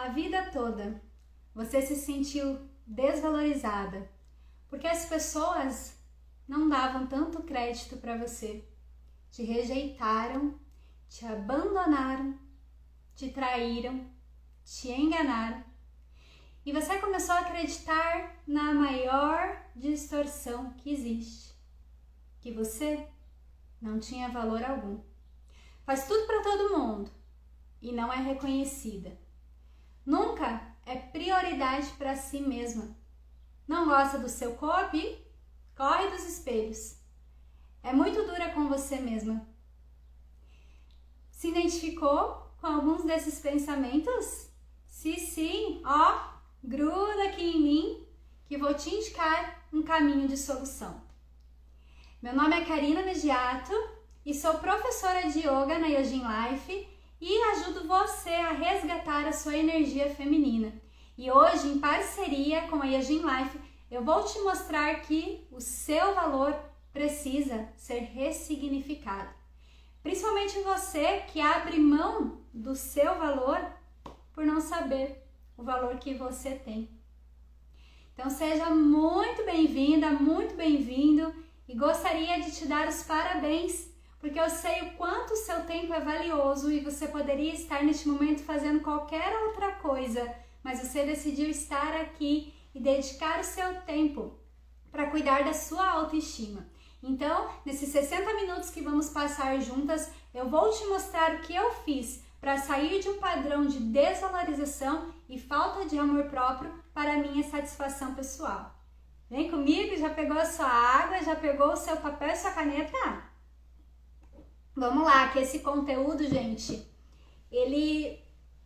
A vida toda você se sentiu desvalorizada porque as pessoas não davam tanto crédito para você, te rejeitaram, te abandonaram, te traíram, te enganaram e você começou a acreditar na maior distorção que existe, que você não tinha valor algum. Faz tudo para todo mundo e não é reconhecida. Nunca é prioridade para si mesma. Não gosta do seu corpo e corre dos espelhos. É muito dura com você mesma. Se identificou com alguns desses pensamentos? Se sim, gruda aqui em mim que vou te indicar um caminho de solução. Meu nome é Karina Mediato e sou professora de yoga na Yojin Life e ajudo você a resgatar a sua energia feminina. E hoje, em parceria com a Yojin Life, eu vou te mostrar que o seu valor precisa ser ressignificado. Principalmente você que abre mão do seu valor por não saber o valor que você tem. Então seja muito bem-vinda, muito bem-vindo e gostaria de te dar os parabéns, porque eu sei o quanto o seu tempo é valioso e você poderia estar neste momento fazendo qualquer outra coisa, mas você decidiu estar aqui e dedicar o seu tempo para cuidar da sua autoestima. Então, nesses 60 minutos que vamos passar juntas, eu vou te mostrar o que eu fiz para sair de um padrão de desvalorização e falta de amor próprio para a minha satisfação pessoal. Vem comigo, já pegou a sua água, já pegou o seu papel e sua caneta? Vamos lá, que esse conteúdo, gente, ele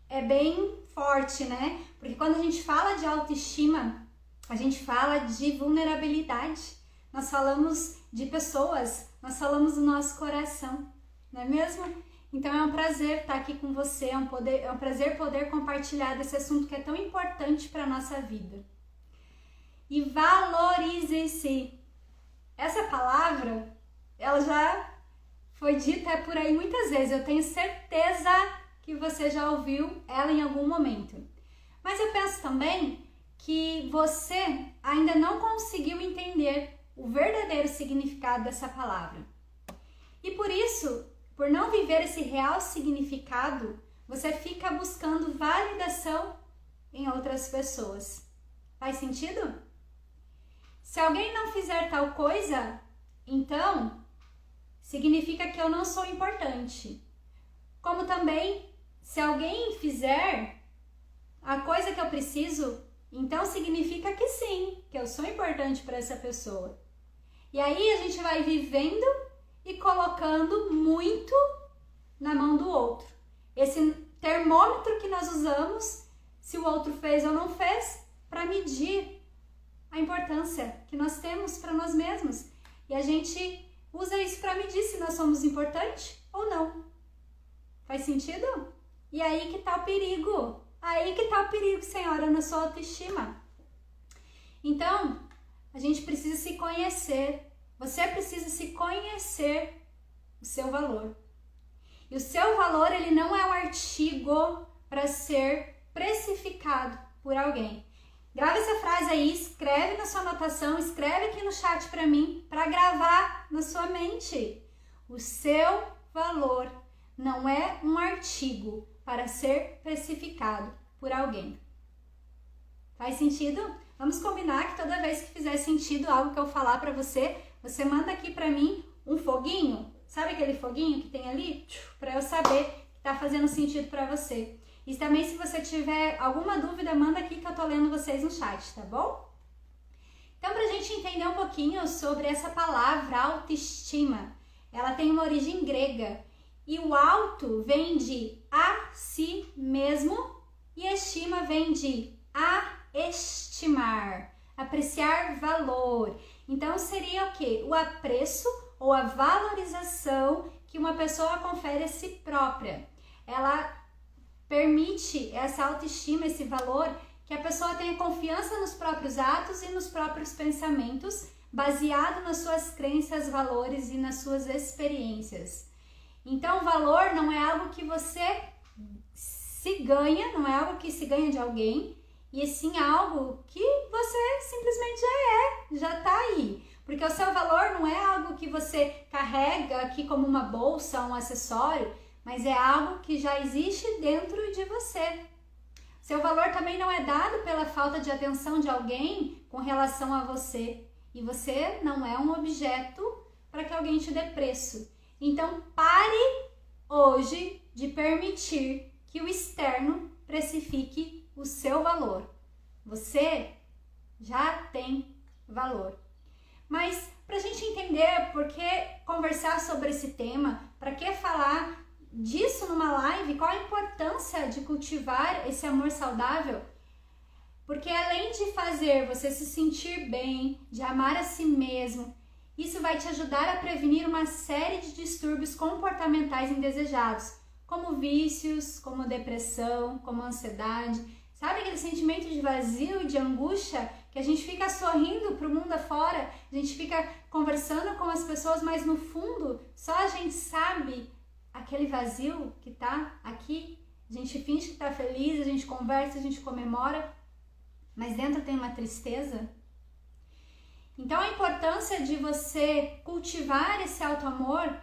é bem forte, né? Porque quando a gente fala de autoestima, a gente fala de vulnerabilidade. Nós falamos de pessoas, nós falamos do nosso coração, não é mesmo? Então é um prazer estar aqui com você, é um prazer poder compartilhar desse assunto que é tão importante para a nossa vida. E valorize-se. Essa palavra, ela já foi dita por aí muitas vezes, eu tenho certeza que você já ouviu ela em algum momento. Mas eu penso também que você ainda não conseguiu entender o verdadeiro significado dessa palavra. E por isso, por não viver esse real significado, você fica buscando validação em outras pessoas. Faz sentido? Se alguém não fizer tal coisa, então significa que eu não sou importante. Como também, se alguém fizer a coisa que eu preciso, então significa que sim, que eu sou importante para essa pessoa. E aí a gente vai vivendo e colocando muito na mão do outro. Esse termômetro que nós usamos, se o outro fez ou não fez, para medir a importância que nós temos para nós mesmos. E a gente usa isso para medir se nós somos importantes ou não. Faz sentido? E aí que tá o perigo. Aí que tá o perigo, senhora, na sua autoestima. Então, a gente precisa se conhecer. Você precisa se conhecer o seu valor. E o seu valor, ele não é um artigo para ser precificado por alguém. Grava essa frase aí, escreve na sua anotação, escreve aqui no chat para mim, para gravar na sua mente. O seu valor não é um artigo para ser precificado por alguém. Faz sentido? Vamos combinar que toda vez que fizer sentido algo que eu falar para você, você manda aqui para mim um foguinho. Sabe aquele foguinho que tem ali? Para eu saber que tá fazendo sentido para você. E também, se você tiver alguma dúvida, manda aqui que eu tô lendo vocês no chat, tá bom? Então, pra gente entender um pouquinho sobre essa palavra autoestima, ela tem uma origem grega. E o auto vem de a si mesmo e estima vem de a estimar, apreciar valor. Então, seria o quê? O apreço ou a valorização que uma pessoa confere a si própria. Ela permite essa autoestima, esse valor, que a pessoa tenha confiança nos próprios atos e nos próprios pensamentos, baseado nas suas crenças, valores e nas suas experiências. Então, o valor não é algo que você se se ganha, não é algo que se ganha de alguém, e sim algo que você simplesmente já tá aí. Porque o seu valor não é algo que você carrega aqui como uma bolsa, um acessório, mas é algo que já existe dentro de você. Seu valor também não é dado pela falta de atenção de alguém com relação a você. E você não é um objeto para que alguém te dê preço. Então pare hoje de permitir que o externo precifique o seu valor. Você já tem valor. Mas para a gente entender por que conversar sobre esse tema, para que falar disso numa live, qual a importância de cultivar esse amor saudável? Porque além de fazer você se sentir bem, de amar a si mesmo, isso vai te ajudar a prevenir uma série de distúrbios comportamentais indesejados, como vícios, como depressão, como ansiedade. Sabe aquele sentimento de vazio, de angústia, que a gente fica sorrindo para o mundo afora, a gente fica conversando com as pessoas, mas no fundo só a gente sabe aquele vazio que tá aqui. A gente finge que tá feliz, a gente conversa, a gente comemora, mas dentro tem uma tristeza. Então a importância de você cultivar esse auto-amor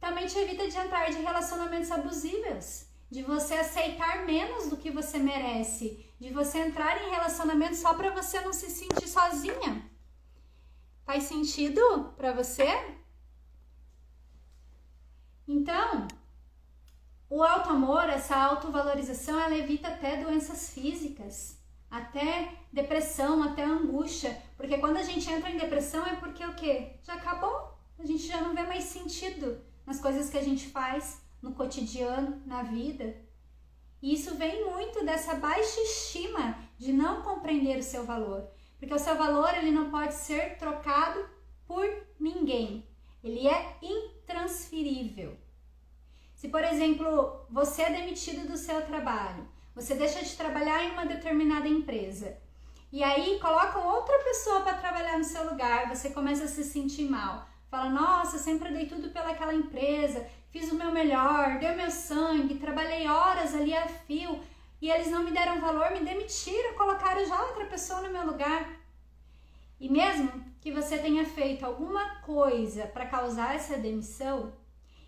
também te evita de entrar de relacionamentos abusivos, de você aceitar menos do que você merece, de você entrar em relacionamento só para você não se sentir sozinha. Faz sentido para você? Então, o auto-amor, essa autovalorização, ela evita até doenças físicas, até depressão, até angústia, porque quando a gente entra em depressão é porque o quê? Já acabou, a gente já não vê mais sentido nas coisas que a gente faz no cotidiano, na vida. E isso vem muito dessa baixa estima de não compreender o seu valor, porque o seu valor ele não pode ser trocado por ninguém, ele é intransferível. Se, por exemplo, você é demitido do seu trabalho, você deixa de trabalhar em uma determinada empresa e aí colocam outra pessoa para trabalhar no seu lugar, você começa a se sentir mal. Fala, nossa, sempre dei tudo pelaquela empresa, fiz o meu melhor, dei o meu sangue, trabalhei horas ali a fio e eles não me deram valor, me demitiram, colocaram já outra pessoa no meu lugar. E mesmo que você tenha feito alguma coisa para causar essa demissão,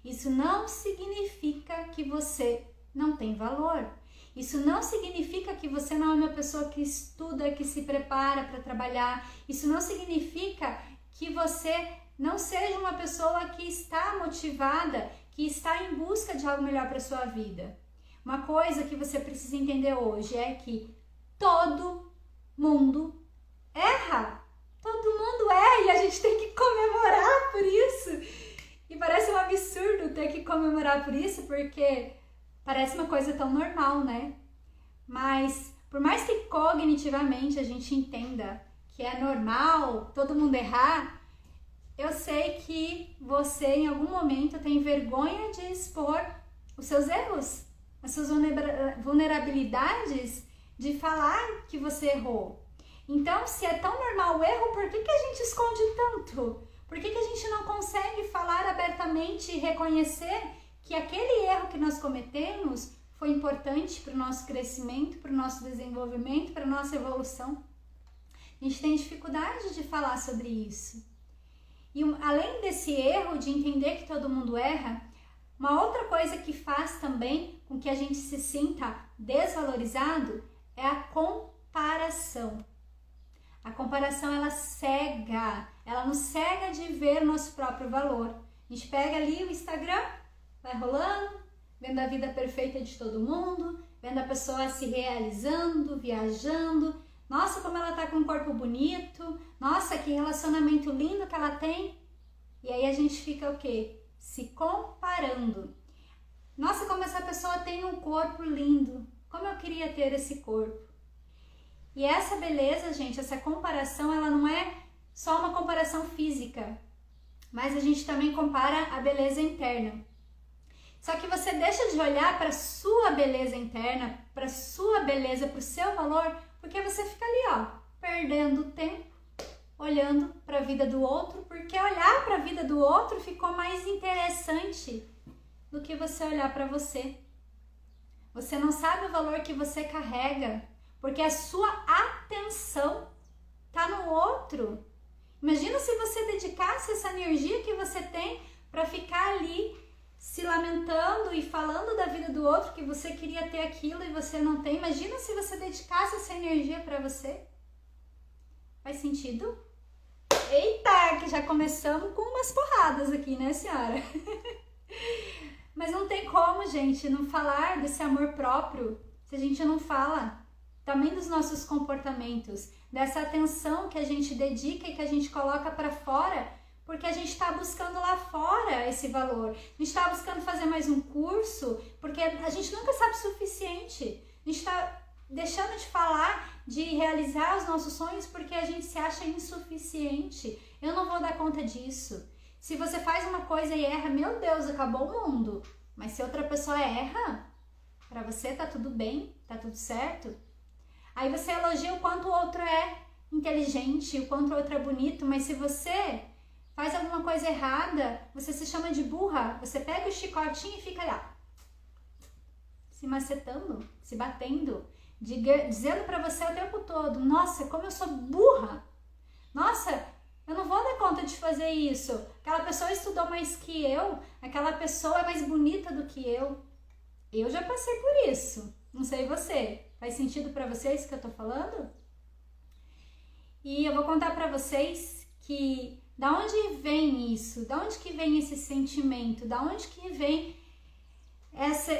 isso não significa que você não tem valor. Isso não significa que você não é uma pessoa que estuda, que se prepara para trabalhar. Isso não significa que você não seja uma pessoa que está motivada, que está em busca de algo melhor para sua vida. Uma coisa que você precisa entender hoje é que todo mundo erra. Todo mundo erra e a gente tem que comemorar por isso. E parece um absurdo ter que comemorar por isso, porque parece uma coisa tão normal, né? Mas por mais que cognitivamente a gente entenda que é normal todo mundo errar, eu sei que você em algum momento tem vergonha de expor os seus erros, as suas vulnerabilidades, de falar que você errou. Então, se é tão normal o erro, por que a gente esconde tanto? Por que a gente não consegue falar abertamente e reconhecer que aquele erro que nós cometemos foi importante para o nosso crescimento, para o nosso desenvolvimento, para a nossa evolução? A gente tem dificuldade de falar sobre isso. E além desse erro de entender que todo mundo erra, uma outra coisa que faz também com que a gente se sinta desvalorizado é a comparação. A comparação, ela cega, ela nos cega de ver o nosso próprio valor. A gente pega ali o Instagram, vai rolando, vendo a vida perfeita de todo mundo, vendo a pessoa se realizando, viajando. Nossa, como ela tá com um corpo bonito, nossa, que relacionamento lindo que ela tem. E aí a gente fica o quê? Se comparando. Nossa, como essa pessoa tem um corpo lindo, como eu queria ter esse corpo. E essa beleza, gente, essa comparação, ela não é só uma comparação física, mas a gente também compara a beleza interna. Só que você deixa de olhar para a sua beleza interna, para a sua beleza, para o seu valor, porque você fica ali, ó, perdendo tempo, olhando para a vida do outro, porque olhar para a vida do outro ficou mais interessante do que você olhar para você. Você Você não sabe o valor que você carrega, porque a sua atenção tá no outro. Imagina se você dedicasse essa energia que você tem para ficar ali se lamentando e falando da vida do outro, que você queria ter aquilo e você não tem. Imagina se você dedicasse essa energia para você. Faz sentido? Eita, que já começamos com umas porradas aqui, né, senhora? Mas não tem como, gente, não falar desse amor próprio se a gente não fala também dos nossos comportamentos, dessa atenção que a gente dedica e que a gente coloca para fora, porque a gente está buscando lá fora esse valor. A gente está buscando fazer mais um curso, porque a gente nunca sabe o suficiente. A gente está deixando de falar, de realizar os nossos sonhos porque a gente se acha insuficiente. Eu não vou dar conta disso. Se você faz uma coisa e erra, meu Deus, acabou o mundo. Mas se outra pessoa erra, pra você tá tudo bem, tá tudo certo. Aí você elogia o quanto o outro é inteligente, o quanto o outro é bonito, mas se você faz alguma coisa errada, você se chama de burra, você pega o chicotinho e fica lá, se macetando, se batendo, dizendo pra você o tempo todo, nossa, como eu sou burra, nossa, eu não vou dar conta de fazer isso. Aquela pessoa estudou mais que eu, aquela pessoa é mais bonita do que eu. Eu já passei por isso. Não sei você. Faz sentido pra vocês isso que eu tô falando? E eu vou contar pra vocês que da onde vem isso? Da onde que vem esse sentimento? Da onde que vem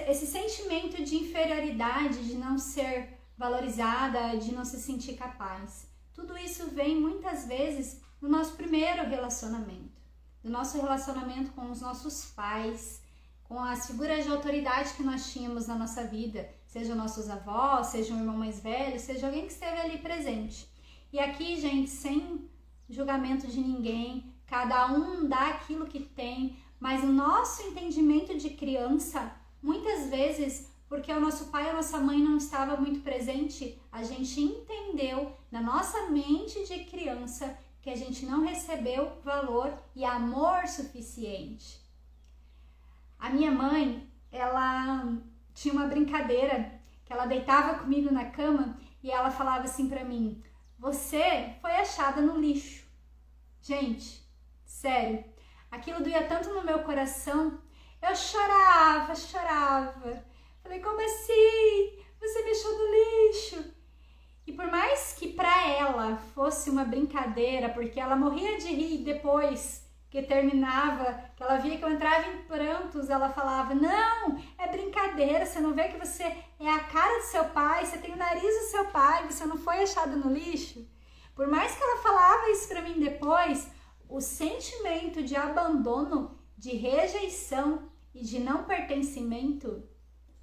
esse sentimento de inferioridade, de não ser valorizada, de não se sentir capaz? Tudo isso vem muitas vezes no nosso primeiro relacionamento, do nosso relacionamento com os nossos pais, com as figuras de autoridade que nós tínhamos na nossa vida, sejam nossos avós, seja um irmão mais velho, seja alguém que esteve ali presente. E aqui, gente, sem julgamento de ninguém, cada um dá aquilo que tem, mas o nosso entendimento de criança, muitas vezes, porque o nosso pai e a nossa mãe não estavam muito presente, a gente entendeu na nossa mente de criança que a gente não recebeu valor e amor suficiente. A minha mãe, ela tinha uma brincadeira que ela deitava comigo na cama e ela falava assim pra mim, você foi achada no lixo. Gente, sério, aquilo doía tanto no meu coração, eu chorava. Falei, como assim? Você me achou no lixo? E por mais que para ela fosse uma brincadeira, porque ela morria de rir depois que terminava, que ela via que eu entrava em prantos, ela falava, não, é brincadeira, você não vê que você é a cara do seu pai, você tem o nariz do seu pai, você não foi achado no lixo? Por mais que ela falava isso para mim depois, o sentimento de abandono, de rejeição e de não pertencimento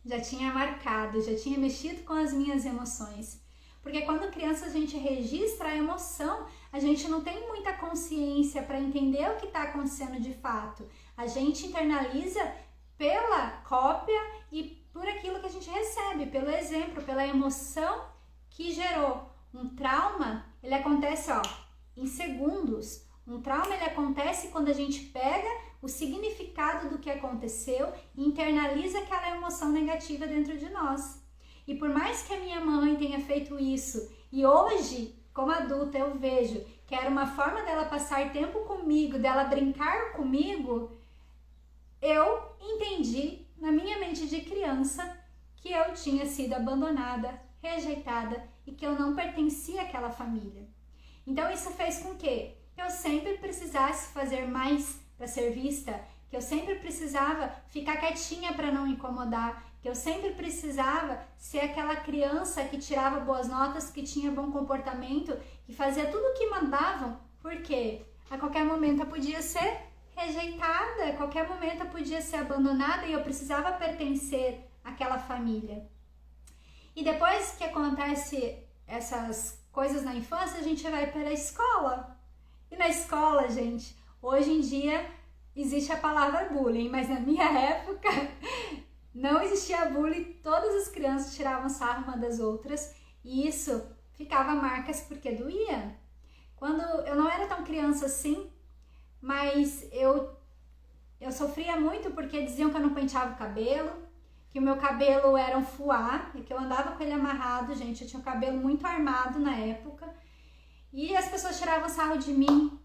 já tinha marcado, já tinha mexido com as minhas emoções. Porque quando criança a gente registra a emoção, a gente não tem muita consciência para entender o que está acontecendo de fato. A gente internaliza pela cópia e por aquilo que a gente recebe, pelo exemplo, pela emoção que gerou. Um trauma, ele acontece em segundos. Um trauma, ele acontece quando a gente pega o significado do que aconteceu e internaliza aquela emoção negativa dentro de nós. E por mais que a minha mãe tenha feito isso, e hoje, como adulta, eu vejo que era uma forma dela passar tempo comigo, dela brincar comigo, eu entendi na minha mente de criança que eu tinha sido abandonada, rejeitada e que eu não pertencia àquela família. Então isso fez com que eu sempre precisasse fazer mais para ser vista, que eu sempre precisava ficar quietinha para não incomodar, que eu sempre precisava ser aquela criança que tirava boas notas, que tinha bom comportamento, que fazia tudo o que mandavam, porque a qualquer momento eu podia ser rejeitada, a qualquer momento eu podia ser abandonada e eu precisava pertencer àquela família. E depois que acontece essas coisas na infância, a gente vai para a escola. E na escola, gente, hoje em dia existe a palavra bullying, mas na minha época não existia bullying, todas as crianças tiravam sarro uma das outras e isso ficava marcas porque doía. Quando eu não era tão criança assim, mas eu sofria muito porque diziam que eu não penteava o cabelo, que o meu cabelo era um fuá, e que eu andava com ele amarrado, gente, eu tinha o cabelo muito armado na época, e as pessoas tiravam sarro de mim. Pra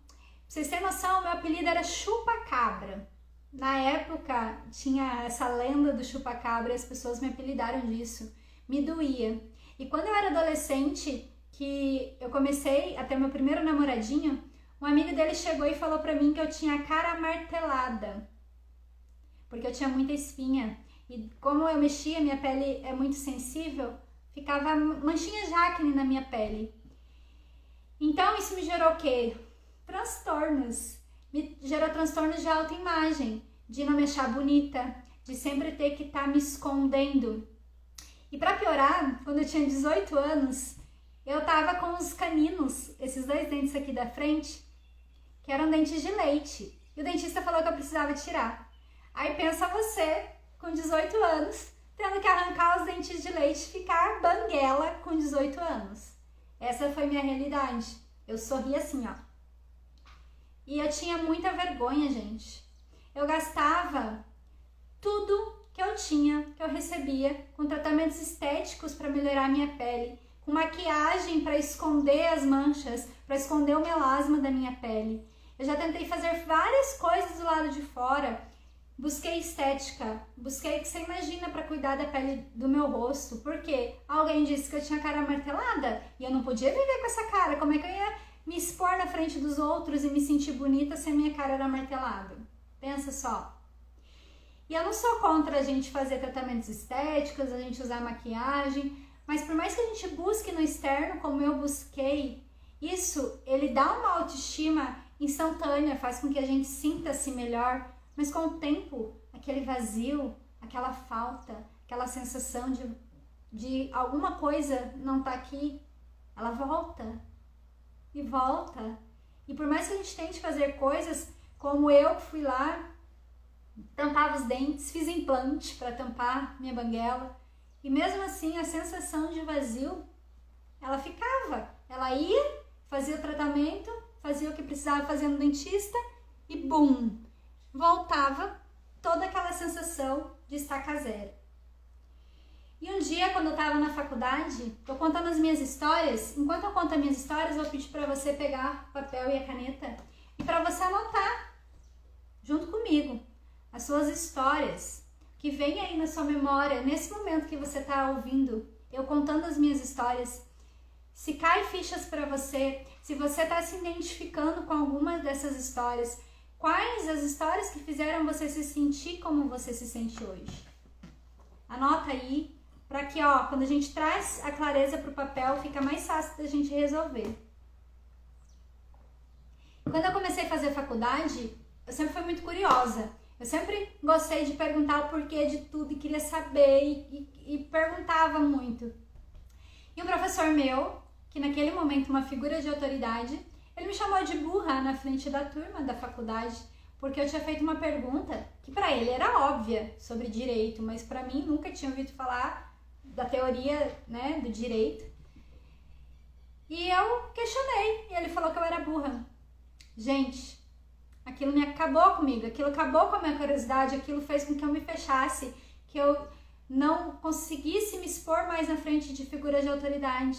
vocês terem noção, meu apelido era chupa-cabra. Na época, tinha essa lenda do chupa-cabra e as pessoas me apelidaram disso. Me doía. E quando eu era adolescente, que eu comecei a ter meu primeiro namoradinho, um amigo dele chegou e falou pra mim que eu tinha a cara martelada, porque eu tinha muita espinha. E como eu mexia, minha pele é muito sensível, ficava manchinhas de acne na minha pele. Então isso me gerou o quê? Transtornos. Me gerou transtornos de autoimagem, de não me achar bonita, de sempre ter que estar me escondendo. E pra piorar, quando eu tinha 18 anos, eu tava com os caninos, esses 2 dentes aqui da frente, que eram dentes de leite. E o dentista falou que eu precisava tirar. Aí pensa você, com 18 anos, tendo que arrancar os dentes de leite e ficar banguela com 18 anos. Essa foi minha realidade. Eu sorri assim, ó. E eu tinha muita vergonha, gente. Eu gastava tudo que eu tinha, que eu recebia, com tratamentos estéticos para melhorar a minha pele, com maquiagem para esconder as manchas, para esconder o melasma da minha pele. Eu já tentei fazer várias coisas do lado de fora. Busquei estética, busquei o que você imagina para cuidar da pele do meu rosto. Porque alguém disse que eu tinha cara martelada e eu não podia viver com essa cara. Como é que eu ia me expor na frente dos outros e me sentir bonita se a minha cara era martelada? Pensa só. E eu não sou contra a gente fazer tratamentos estéticos, a gente usar maquiagem, mas por mais que a gente busque no externo, como eu busquei, isso, ele dá uma autoestima instantânea, faz com que a gente sinta-se melhor, mas com o tempo, aquele vazio, aquela falta, aquela sensação de alguma coisa não tá aqui, ela volta e volta. E por mais que a gente tente fazer coisas, como eu fui lá, tampava os dentes, fiz implante para tampar minha banguela, e mesmo assim a sensação de vazio, ela ficava. Ela ia, fazia o tratamento, fazia o que precisava fazer no dentista e bum, voltava toda aquela sensação de estaca zero. E um dia, quando eu estava na faculdade, tô contando as minhas histórias. Enquanto eu conto as minhas histórias, eu vou pedir para você pegar o papel e a caneta e para você anotar junto comigo as suas histórias que vem aí na sua memória, nesse momento que você está ouvindo, eu contando as minhas histórias. Se cai fichas para você, se você está se identificando com alguma dessas histórias, quais as histórias que fizeram você se sentir como você se sente hoje? Anota aí, para que, ó, quando a gente traz a clareza para o papel, fica mais fácil da gente resolver. Quando eu comecei a fazer faculdade, eu sempre fui muito curiosa. Eu sempre gostei de perguntar o porquê de tudo e queria saber e perguntava muito. E um professor meu, que naquele momento uma figura de autoridade, ele me chamou de burra na frente da turma da faculdade, porque eu tinha feito uma pergunta que para ele era óbvia sobre direito, mas para mim nunca tinha ouvido falar da teoria, né, do direito. E eu questionei, e ele falou que eu era burra. Gente, aquilo me acabou comigo, aquilo acabou com a minha curiosidade, aquilo fez com que eu me fechasse, que eu não conseguisse me expor mais na frente de figuras de autoridade,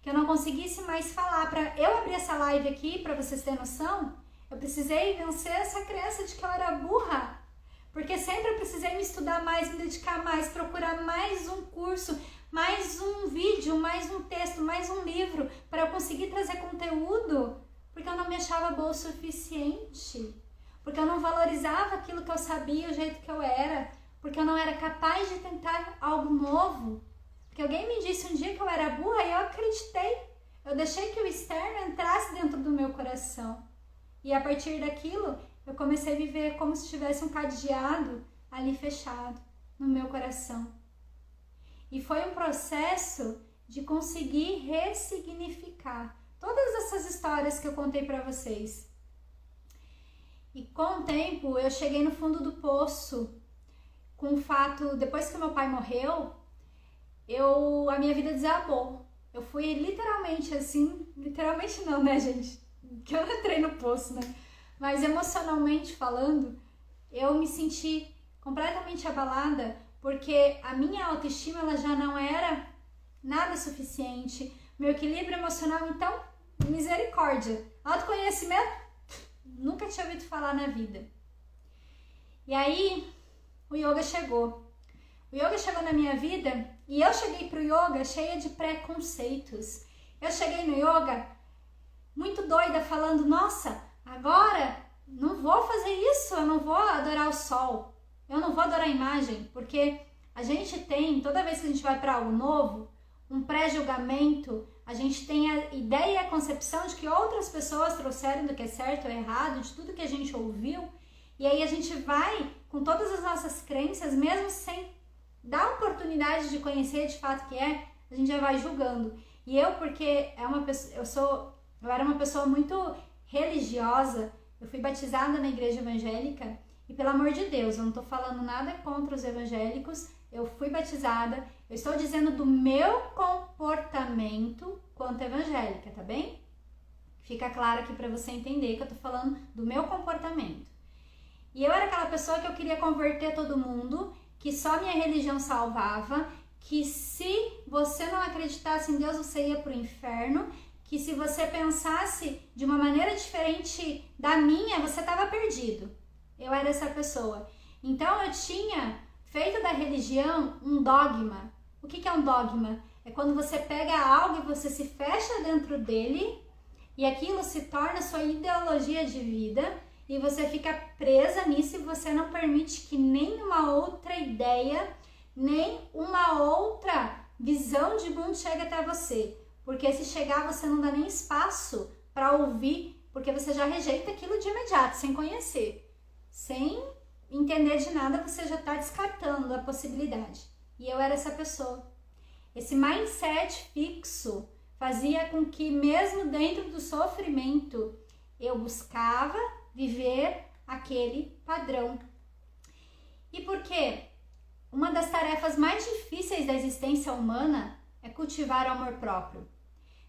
que eu não conseguisse mais falar. Para eu abrir essa live aqui, para vocês terem noção, eu precisei vencer essa crença de que eu era burra, porque sempre eu precisei me estudar mais, me dedicar mais, procurar mais um curso, mais um vídeo, mais um texto, mais um livro, para eu conseguir trazer conteúdo, porque eu não me achava boa o suficiente, porque eu não valorizava aquilo que eu sabia, o jeito que eu era, porque eu não era capaz de tentar algo novo, porque alguém me disse um dia que eu era burra e eu acreditei, eu deixei que o externo entrasse dentro do meu coração, e a partir daquilo eu comecei a viver como se tivesse um cadeado ali fechado no meu coração, e foi um processo de conseguir ressignificar todas essas histórias que eu contei para vocês. E com o tempo eu cheguei no fundo do poço com o fato, depois que meu pai morreu, a minha vida desabou. Eu fui literalmente assim, literalmente não, né, gente? Que eu não entrei no poço, né? Mas emocionalmente falando, eu me senti completamente abalada porque a minha autoestima ela já não era nada suficiente, meu equilíbrio emocional, então, misericórdia. Autoconhecimento, nunca tinha ouvido falar na vida. E aí, o yoga chegou. O yoga chegou na minha vida e eu cheguei pro yoga cheia de preconceitos. Eu cheguei no yoga muito doida, falando, nossa, agora não vou fazer isso, eu não vou adorar o sol, eu não vou adorar a imagem, porque a gente tem, toda vez que a gente vai para algo novo, um pré-julgamento, a gente tem a ideia e a concepção de que outras pessoas trouxeram do que é certo ou errado, de tudo que a gente ouviu, e aí a gente vai com todas as nossas crenças, mesmo sem dar oportunidade de conhecer de fato o que é, a gente já vai julgando. E eu, porque eu era uma pessoa muito religiosa, eu fui batizada na igreja evangélica, e pelo amor de Deus, eu não estou falando nada contra os evangélicos, eu fui batizada, eu estou dizendo do meu comportamento quanto evangélica, tá bem? Fica claro aqui para você entender que eu estou falando do meu comportamento. E eu era aquela pessoa que eu queria converter todo mundo, que só minha religião salvava, que se você não acreditasse em Deus, você ia para o inferno, que se você pensasse de uma maneira diferente da minha, você estava perdido. Eu era essa pessoa. Então eu tinha feito da religião um dogma. O que é um dogma? É quando você pega algo e você se fecha dentro dele e aquilo se torna sua ideologia de vida e você fica presa nisso e você não permite que nenhuma outra ideia, nem uma outra visão de mundo chegue até você. Porque se chegar, você não dá nem espaço para ouvir, porque você já rejeita aquilo de imediato, sem conhecer. Sem entender de nada, você já está descartando a possibilidade. E eu era essa pessoa. Esse mindset fixo fazia com que, mesmo dentro do sofrimento, eu buscava viver aquele padrão. E por quê? Uma das tarefas mais difíceis da existência humana é cultivar o amor próprio.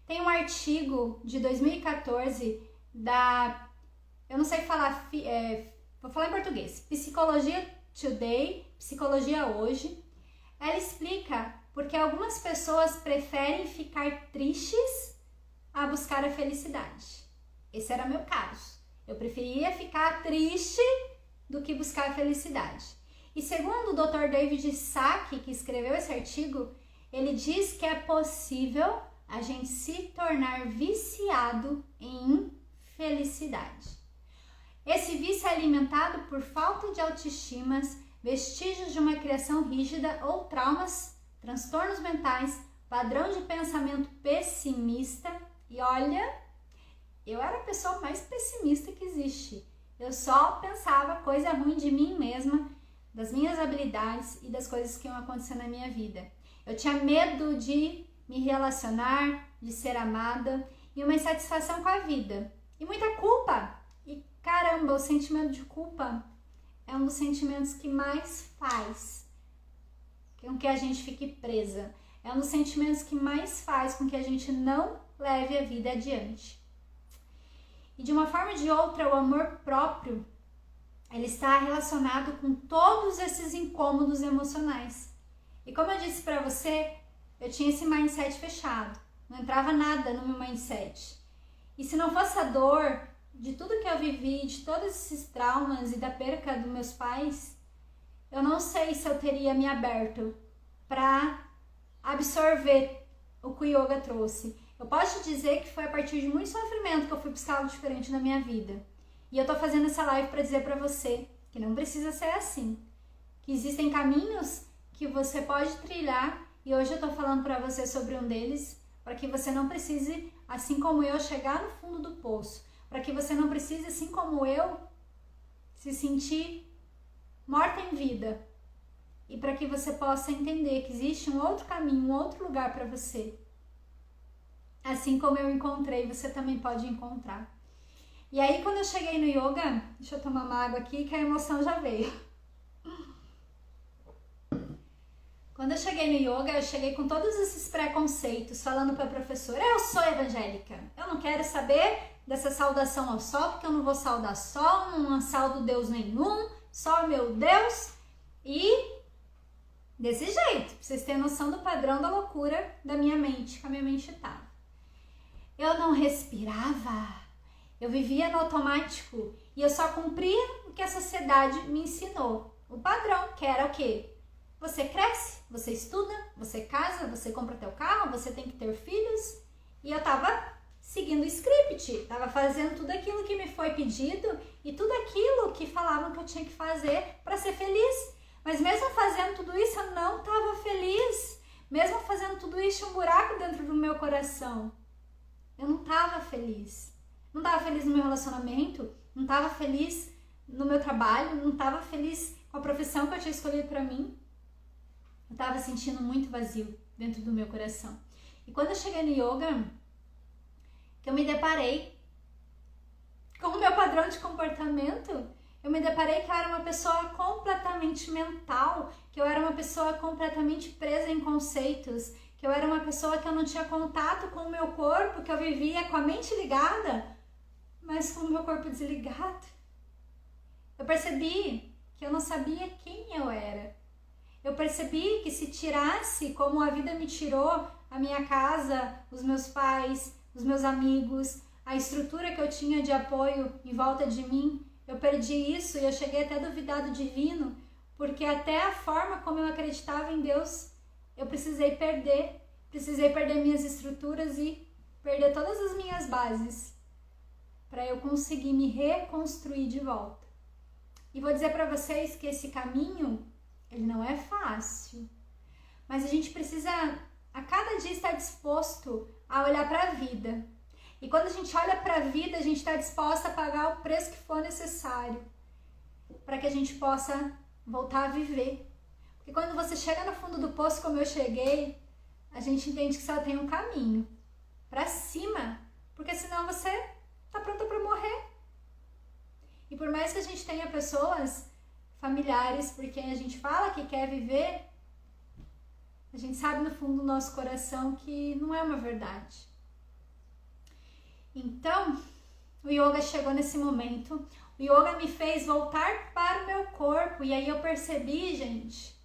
Tem um artigo de 2014 eu não sei falar, vou falar em português, Psicologia Today, Psicologia Hoje. Ela explica porque algumas pessoas preferem ficar tristes a buscar a felicidade. Esse era meu caso. Eu preferia ficar triste do que buscar a felicidade. E segundo o Dr. David Sack, que escreveu esse artigo, ele diz que é possível a gente se tornar viciado em infelicidade. Esse vício é alimentado por falta de autoestimas, vestígios de uma criação rígida ou traumas, transtornos mentais, padrão de pensamento pessimista. E olha, eu era a pessoa mais pessimista que existe. Eu só pensava coisa ruim de mim mesma, das minhas habilidades e das coisas que iam acontecer na minha vida. Eu tinha medo de me relacionar, de ser amada e uma insatisfação com a vida. E muita culpa. E caramba, o sentimento de culpa é um dos sentimentos que mais faz com que a gente fique presa. É um dos sentimentos que mais faz com que a gente não leve a vida adiante. E de uma forma ou de outra, o amor próprio, ele está relacionado com todos esses incômodos emocionais. E como eu disse para você, eu tinha esse mindset fechado. Não entrava nada no meu mindset. E se não fosse a dor de tudo que eu vivi, de todos esses traumas e da perca dos meus pais, eu não sei se eu teria me aberto para absorver o que o yoga trouxe. Eu posso te dizer que foi a partir de muito sofrimento que eu fui buscar algo diferente na minha vida. E eu tô fazendo essa live para dizer para você que não precisa ser assim. Que existem caminhos que você pode trilhar e hoje eu tô falando para você sobre um deles, para que você não precise, assim como eu, chegar no fundo do poço. Para que você não precise, assim como eu, se sentir morta em vida. E para que você possa entender que existe um outro caminho, um outro lugar para você. Assim como eu encontrei, você também pode encontrar. E aí, quando eu cheguei no yoga, deixa eu tomar uma água aqui que a emoção já veio. Quando eu cheguei no yoga, eu cheguei com todos esses preconceitos, falando para a professora, eu sou evangélica, eu não quero saber dessa saudação ao sol, porque eu não vou saudar sol, não saldo Deus nenhum, só meu Deus. E Desse jeito, pra vocês terem noção do padrão da loucura da minha mente, que a minha mente estava. Eu não respirava, eu vivia no automático e eu só cumpria o que a sociedade me ensinou. O padrão, que era o quê? Você cresce, você estuda, você casa, você compra teu carro, você tem que ter filhos. E eu tava seguindo o script, tava fazendo tudo aquilo que me foi pedido e tudo aquilo que falavam que eu tinha que fazer para ser feliz. Mas mesmo fazendo tudo isso, eu não estava feliz. Mesmo fazendo tudo isso, tinha um buraco dentro do meu coração. Eu não estava feliz. Não estava feliz no meu relacionamento, não estava feliz no meu trabalho, não estava feliz com a profissão que eu tinha escolhido para mim. Eu estava sentindo muito vazio dentro do meu coração. E quando eu cheguei no yoga, que eu me deparei com o meu padrão de comportamento, eu me deparei que eu era uma pessoa completamente mental, que eu era uma pessoa completamente presa em conceitos, que eu era uma pessoa que eu não tinha contato com o meu corpo, que eu vivia com a mente ligada, mas com o meu corpo desligado. Eu percebi que eu não sabia quem eu era. Eu percebi que se tirasse, como a vida me tirou, a minha casa, os meus pais, os meus amigos, a estrutura que eu tinha de apoio em volta de mim, eu perdi isso e eu cheguei até a duvidar do divino, porque até a forma como eu acreditava em Deus, eu precisei perder minhas estruturas e perder todas as minhas bases para eu conseguir me reconstruir de volta. E vou dizer para vocês que esse caminho, ele não é fácil, mas a gente precisa a cada dia estar disposto a olhar para a vida. E quando a gente olha para a vida, a gente está disposta a pagar o preço que for necessário para que a gente possa voltar a viver. Porque quando você chega no fundo do poço, como eu cheguei, a gente entende que só tem um caminho para cima, porque senão você está pronta para morrer. E por mais que a gente tenha pessoas, familiares, por quem a gente fala que quer viver, a gente sabe no fundo do nosso coração que não é uma verdade. Então, o yoga chegou nesse momento, o yoga me fez voltar para o meu corpo, e aí eu percebi, gente,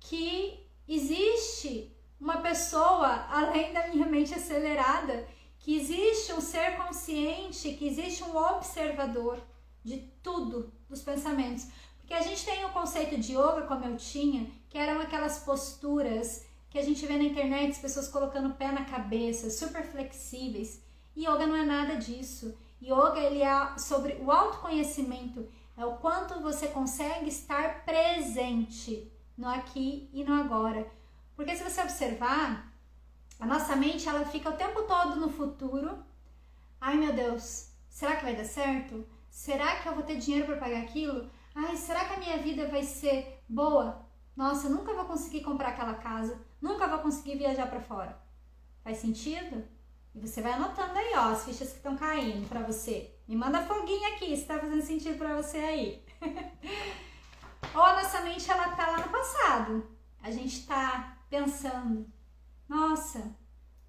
que existe uma pessoa além da minha mente acelerada, que existe um ser consciente, que existe um observador de tudo, dos pensamentos. Porque a gente tem o conceito de yoga, como eu tinha, que eram aquelas posturas que a gente vê na internet, as pessoas colocando o pé na cabeça, super flexíveis. Yoga não é nada disso. Yoga, ele é sobre o autoconhecimento, é o quanto você consegue estar presente no aqui e no agora. Porque se você observar, a nossa mente, ela fica o tempo todo no futuro. Ai, meu Deus, será que vai dar certo? Será que eu vou ter dinheiro para pagar aquilo? Ai, será que a minha vida vai ser boa? Nossa, eu nunca vou conseguir comprar aquela casa, nunca vou conseguir viajar para fora. Faz sentido? E você vai anotando aí, ó, as fichas que estão caindo para você. Me manda foguinho aqui, se tá fazendo sentido para você aí. Ou a nossa mente, ela tá lá no passado. A gente tá pensando, nossa,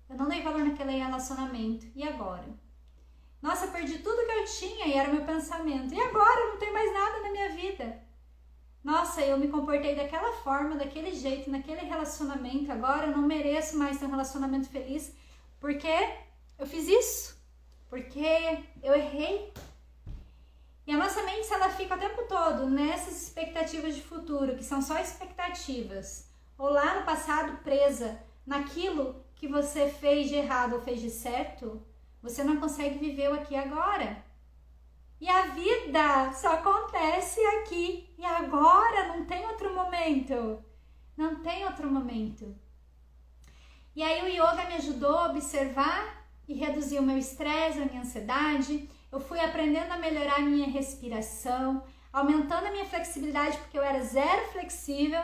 eu não dei valor naquele relacionamento, e agora? Nossa, eu perdi tudo que eu tinha e era o meu pensamento. E agora? Não tem mais nada na minha vida. Nossa, eu me comportei daquela forma, daquele jeito, naquele relacionamento. Agora eu não mereço mais ter um relacionamento feliz porque eu fiz isso. Porque eu errei. E a nossa mente, ela fica o tempo todo nessas expectativas de futuro, que são só expectativas. Ou lá no passado, presa naquilo que você fez de errado ou fez de certo. Você não consegue viver o aqui e agora. E a vida só acontece aqui e agora, não tem outro momento. Não tem outro momento. E aí o yoga me ajudou a observar e reduzir o meu estresse, a minha ansiedade. Eu fui aprendendo a melhorar a minha respiração, aumentando a minha flexibilidade, porque eu era zero flexível.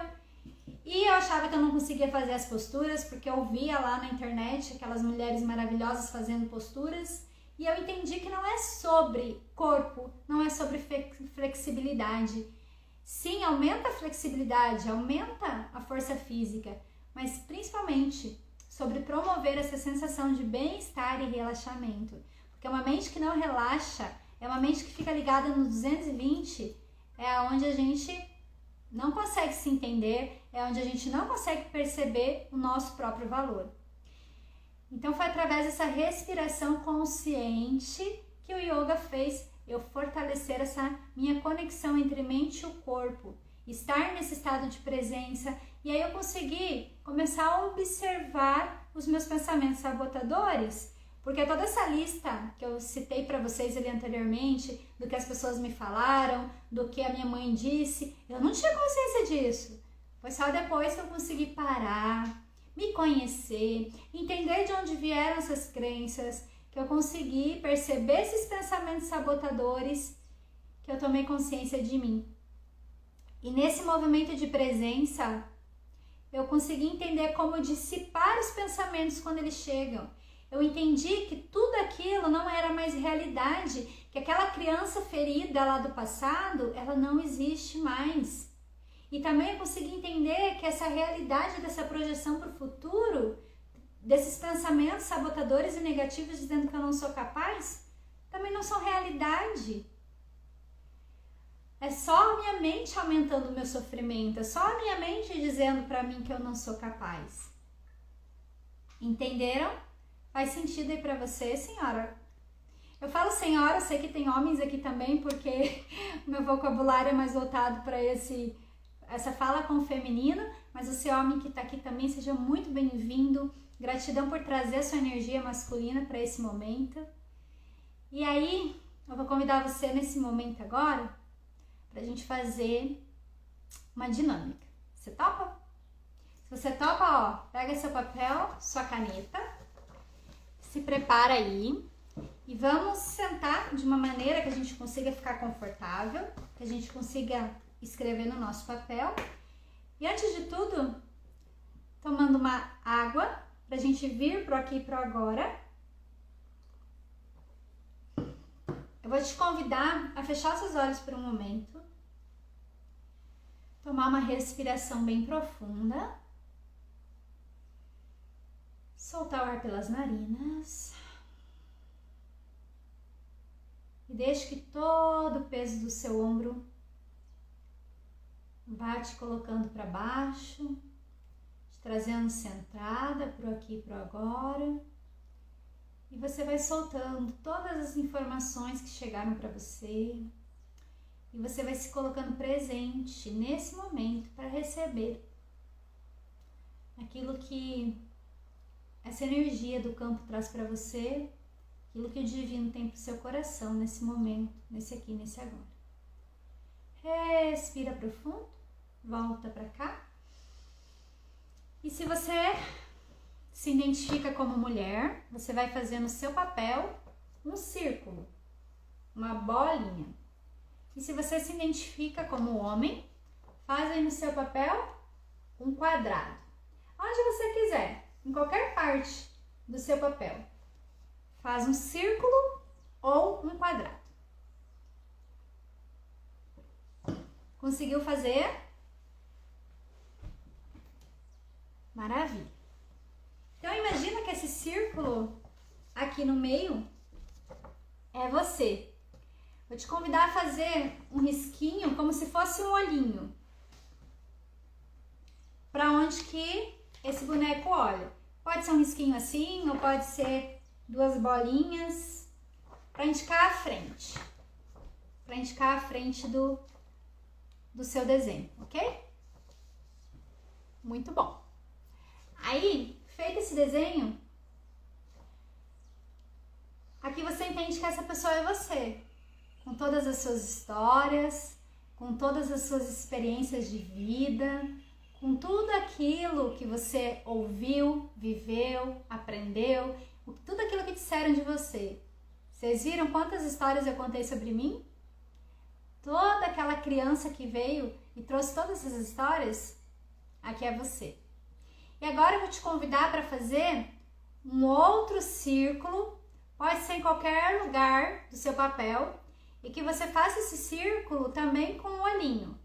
E eu achava que eu não conseguia fazer as posturas, porque eu via lá na internet aquelas mulheres maravilhosas fazendo posturas. E eu entendi que não é sobre corpo, não é sobre flexibilidade. Sim, aumenta a flexibilidade, aumenta a força física, mas principalmente sobre promover essa sensação de bem-estar e relaxamento. Porque uma mente que não relaxa, é uma mente que fica ligada no 220, é onde a gente não consegue se entender, é onde a gente não consegue perceber o nosso próprio valor. Então foi através dessa respiração consciente que o yoga fez eu fortalecer essa minha conexão entre mente e o corpo, estar nesse estado de presença, e aí eu consegui começar a observar os meus pensamentos sabotadores, porque toda essa lista que eu citei para vocês ali anteriormente, do que as pessoas me falaram, do que a minha mãe disse, eu não tinha consciência disso. Foi só depois que eu consegui parar, me conhecer, entender de onde vieram essas crenças, que eu consegui perceber esses pensamentos sabotadores, que eu tomei consciência de mim. E nesse movimento de presença, eu consegui entender como dissipar os pensamentos quando eles chegam. Eu entendi que tudo aquilo não era mais realidade, que aquela criança ferida lá do passado, ela não existe mais. E também eu consegui entender que essa realidade dessa projeção para o futuro, desses pensamentos sabotadores e negativos dizendo que eu não sou capaz, também não são realidade. É só a minha mente aumentando o meu sofrimento, é só a minha mente dizendo para mim que eu não sou capaz. Entenderam? Faz sentido aí para você, senhora? Eu falo senhora, sei que tem homens aqui também, porque o meu vocabulário é mais voltado para essa fala com o feminino, mas você homem que está aqui também, seja muito bem-vindo. Gratidão por trazer a sua energia masculina para esse momento. E aí, eu vou convidar você nesse momento agora para a gente fazer uma dinâmica. Você topa? Se você topa, ó, pega seu papel, sua caneta, se prepara aí e vamos sentar de uma maneira que a gente consiga ficar confortável, que a gente consiga escrever no nosso papel. E antes de tudo, tomando uma água, pra gente vir pro aqui e pro agora. Eu vou te convidar a fechar seus olhos por um momento. Tomar uma respiração bem profunda. Soltar o ar pelas narinas. E deixe que todo o peso do seu ombro vá te colocando para baixo, te trazendo centrada pro aqui e pro agora. E você vai soltando todas as informações que chegaram para você. E você vai se colocando presente nesse momento para receber aquilo que essa energia do campo traz para você, aquilo que o divino tem para o seu coração nesse momento, nesse aqui, nesse agora. Respira profundo, volta para cá. E se você se identifica como mulher, você vai fazer no seu papel um círculo, uma bolinha. E se você se identifica como homem, faz aí no seu papel um quadrado. Onde você quiser, em qualquer parte do seu papel. Faz um círculo ou um quadrado. Conseguiu fazer? Maravilha. Então imagina que esse círculo aqui no meio é você. Vou te convidar a fazer um risquinho como se fosse um olhinho. Para onde que esse boneco olha. Pode ser um risquinho assim, ou pode ser duas bolinhas, para indicar a frente. Para indicar a frente do seu desenho, ok? Muito bom. Aí, feito esse desenho, aqui você entende que essa pessoa é você, com todas as suas histórias, com todas as suas experiências de vida, com tudo aquilo que você ouviu, viveu, aprendeu, tudo aquilo que disseram de você. Vocês viram quantas histórias eu contei sobre mim? Toda aquela criança que veio e trouxe todas essas histórias, aqui é você. E agora eu vou te convidar para fazer um outro círculo, pode ser em qualquer lugar do seu papel, e que você faça esse círculo também com um olhinho,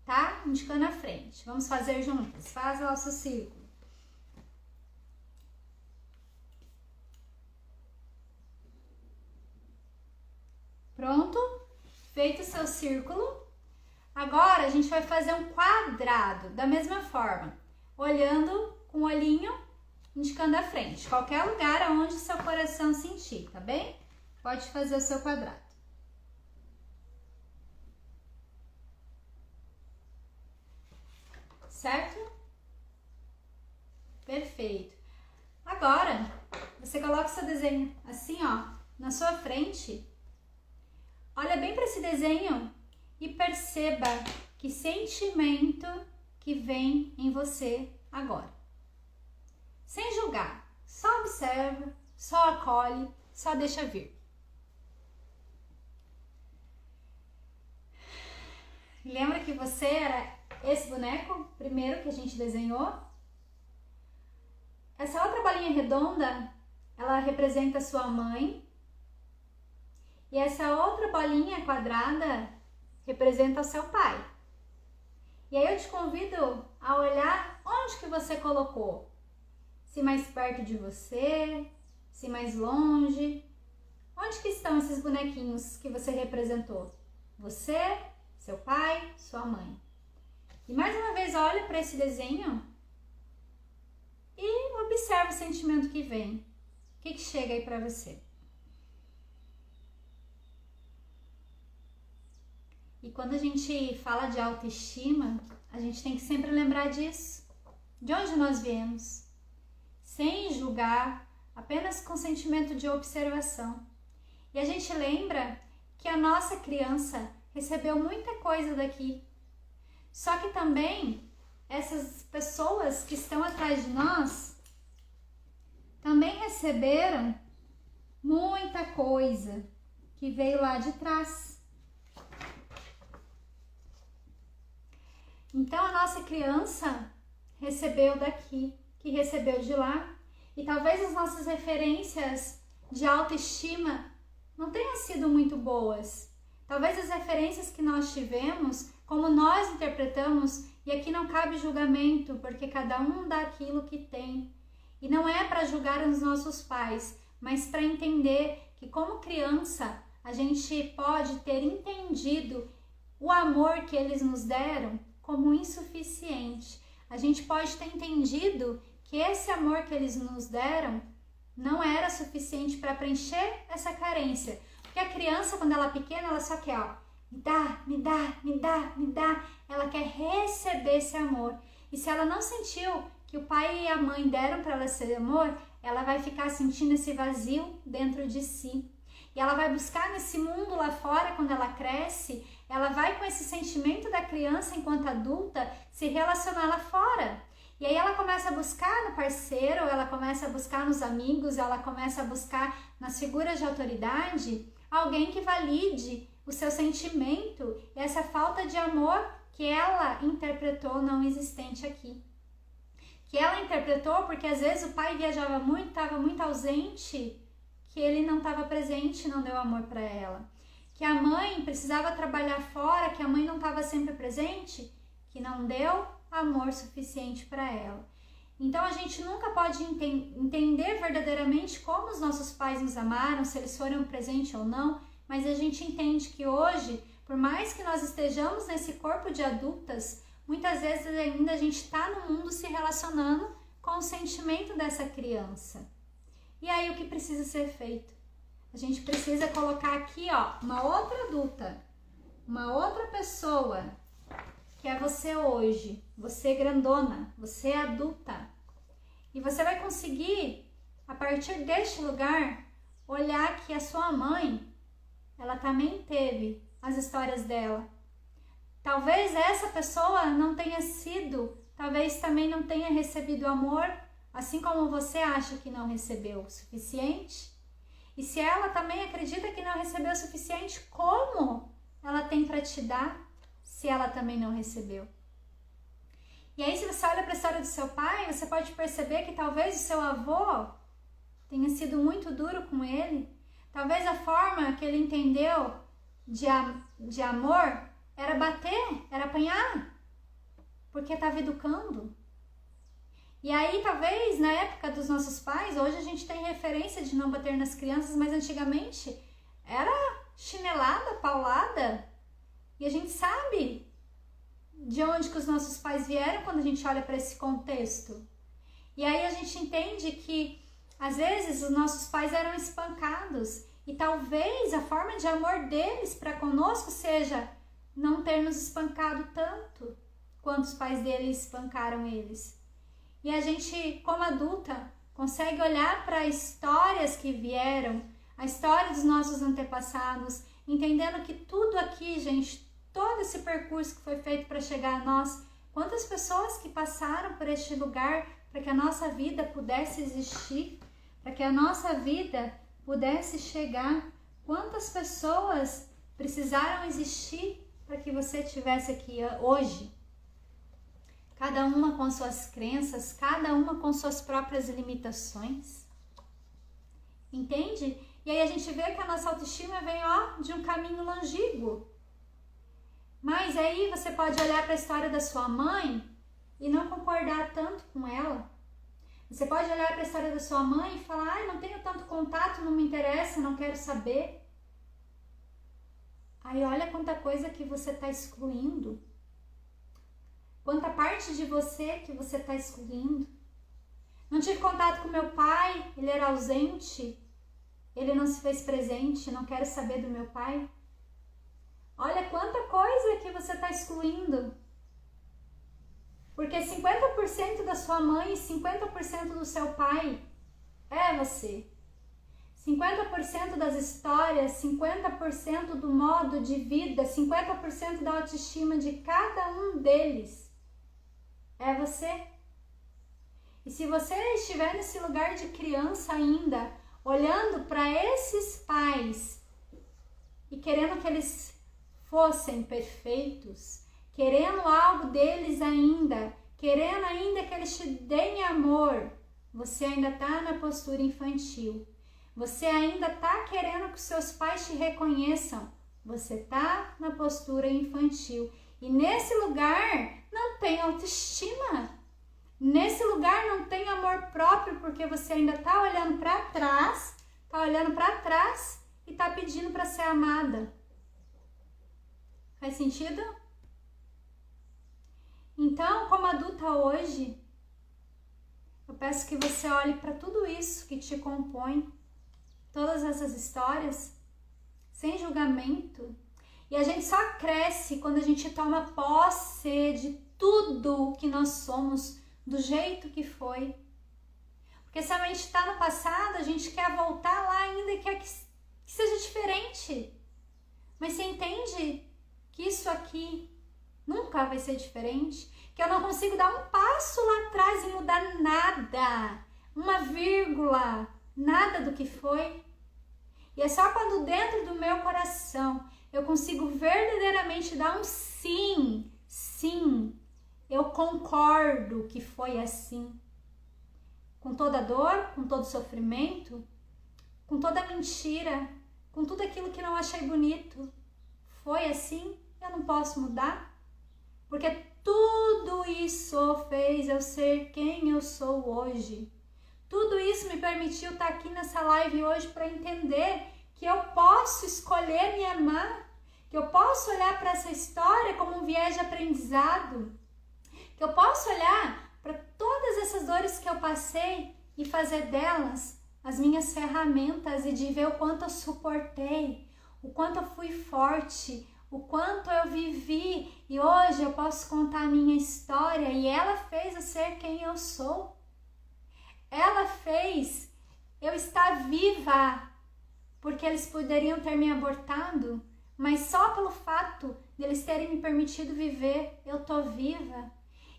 tá? Indicando a frente. Vamos fazer juntas. Faz o nosso círculo. Pronto? Feito o seu círculo, Agora a gente vai fazer um quadrado da mesma forma, olhando com o olhinho indicando a frente, qualquer lugar onde o seu coração sentir, tá bem? Pode fazer o seu quadrado. Certo? Perfeito. Agora, você coloca o seu desenho assim, ó, na sua frente. Olha bem para esse desenho e perceba que sentimento que vem em você agora. Sem julgar, só observa, só acolhe, só deixa vir. Lembra que você era esse boneco primeiro que a gente desenhou? Essa outra bolinha redonda, ela representa a sua mãe. E essa outra bolinha quadrada representa o seu pai. E aí eu te convido a olhar onde que você colocou. Se mais perto de você, se mais longe. Onde que estão esses bonequinhos que você representou? Você, seu pai, sua mãe. E mais uma vez olha para esse desenho e observa o sentimento que vem. O que chega aí para você? E quando a gente fala de autoestima, a gente tem que sempre lembrar disso. De onde nós viemos? Sem julgar, apenas com sentimento de observação. E a gente lembra que a nossa criança recebeu muita coisa daqui. Só que também essas pessoas que estão atrás de nós também receberam muita coisa que veio lá de trás. Então a nossa criança recebeu daqui, que recebeu de lá, e talvez as nossas referências de autoestima não tenham sido muito boas. Talvez as referências que nós tivemos, como nós interpretamos, e aqui não cabe julgamento, porque cada um dá aquilo que tem. E não é para julgar os nossos pais, mas para entender que como criança a gente pode ter entendido o amor que eles nos deram como insuficiente. A gente pode ter entendido que esse amor que eles nos deram não era suficiente para preencher essa carência. Porque a criança, quando ela é pequena, ela só quer, ó, me dá, me dá, me dá, me dá. Ela quer receber esse amor. E se ela não sentiu que o pai e a mãe deram para ela esse amor, ela vai ficar sentindo esse vazio dentro de si. E ela vai buscar nesse mundo lá fora, quando ela cresce, ela vai com esse sentimento da criança enquanto adulta se relacionar lá fora. E aí ela começa a buscar no parceiro, ela começa a buscar nos amigos, ela começa a buscar nas figuras de autoridade alguém que valide o seu sentimento e essa falta de amor que ela interpretou não existente aqui. Que ela interpretou porque às vezes o pai viajava muito, estava muito ausente, que ele não estava presente, não deu amor para ela. Que a mãe precisava trabalhar fora, que a mãe não estava sempre presente, que não deu amor suficiente para ela. Então a gente nunca pode entender verdadeiramente como os nossos pais nos amaram, se eles foram presentes ou não, mas a gente entende que hoje, por mais que nós estejamos nesse corpo de adultas, muitas vezes ainda a gente está no mundo se relacionando com o sentimento dessa criança. E aí o que precisa ser feito? A gente precisa colocar aqui, ó, uma outra adulta, uma outra pessoa, que é você hoje, você grandona, você adulta. E você vai conseguir, a partir deste lugar, olhar que a sua mãe, ela também teve as histórias dela. Talvez essa pessoa não tenha sido, talvez também não tenha recebido amor, assim como você acha que não recebeu o suficiente. E se ela também acredita que não recebeu o suficiente, como ela tem para te dar se ela também não recebeu? E aí, se você olha para a história do seu pai, você pode perceber que talvez o seu avô tenha sido muito duro com ele. Talvez a forma que ele entendeu de amor era bater, era apanhar, porque estava educando. E aí, talvez, na época dos nossos pais, hoje a gente tem referência de não bater nas crianças, mas antigamente era chinelada, paulada. E a gente sabe de onde que os nossos pais vieram quando a gente olha para esse contexto. E aí a gente entende que, às vezes, os nossos pais eram espancados e talvez a forma de amor deles para conosco seja não ter nos espancado tanto quanto os pais deles espancaram eles. E a gente, como adulta, consegue olhar para histórias que vieram, a história dos nossos antepassados, entendendo que tudo aqui, gente, todo esse percurso que foi feito para chegar a nós, quantas pessoas que passaram por este lugar para que a nossa vida pudesse existir, para que a nossa vida pudesse chegar, quantas pessoas precisaram existir para que você estivesse aqui hoje. Cada uma com suas crenças, cada uma com suas próprias limitações. Entende? E aí a gente vê que a nossa autoestima vem, de um caminho longínquo. Mas aí você pode olhar para a história da sua mãe e não concordar tanto com ela. Você pode olhar para a história da sua mãe e falar, não tenho tanto contato, não me interessa, não quero saber. Aí olha quanta coisa que você está excluindo. Quanta parte de você que você está excluindo. Não tive contato com meu pai, ele era ausente, ele não se fez presente, não quero saber do meu pai. Olha quanta coisa que você está excluindo. Porque 50% da sua mãe e 50% do seu pai é você. 50% das histórias, 50% do modo de vida, 50% da autoestima de cada um deles é você. E se você estiver nesse lugar de criança ainda, olhando para esses pais e querendo que eles fossem perfeitos, querendo algo deles ainda, querendo ainda que eles te deem amor, você ainda está na postura infantil. Você ainda está querendo que os seus pais te reconheçam. Você está na postura infantil. E nesse lugar não tem autoestima. Nesse lugar não tem amor próprio, porque você ainda está olhando para trás, e está pedindo para ser amada. Faz sentido? Então, como adulta hoje, eu peço que você olhe para tudo isso que te compõe, todas essas histórias, sem julgamento. E a gente só cresce quando a gente toma posse de tudo que nós somos, do jeito que foi. Porque se a gente está no passado, a gente quer voltar lá ainda e quer que seja diferente. Mas você entende que isso aqui nunca vai ser diferente? Que eu não consigo dar um passo lá atrás e mudar nada, uma vírgula, nada do que foi. E é só quando dentro do meu coração eu consigo verdadeiramente dar um sim, sim, eu concordo que foi assim. Com toda dor, com todo sofrimento, com toda mentira, com tudo aquilo que não achei bonito. Foi assim, eu não posso mudar. Porque tudo isso fez eu ser quem eu sou hoje. Tudo isso me permitiu estar aqui nessa live hoje para entender que eu posso escolher me amar, que eu posso olhar para essa história como um viés de aprendizado, que eu posso olhar para todas essas dores que eu passei e fazer delas as minhas ferramentas e de ver o quanto eu suportei, o quanto eu fui forte, o quanto eu vivi e hoje eu posso contar a minha história e ela fez eu ser quem eu sou. Ela fez eu estar viva, porque eles poderiam ter me abortado, mas só pelo fato de eles terem me permitido viver, eu tô viva.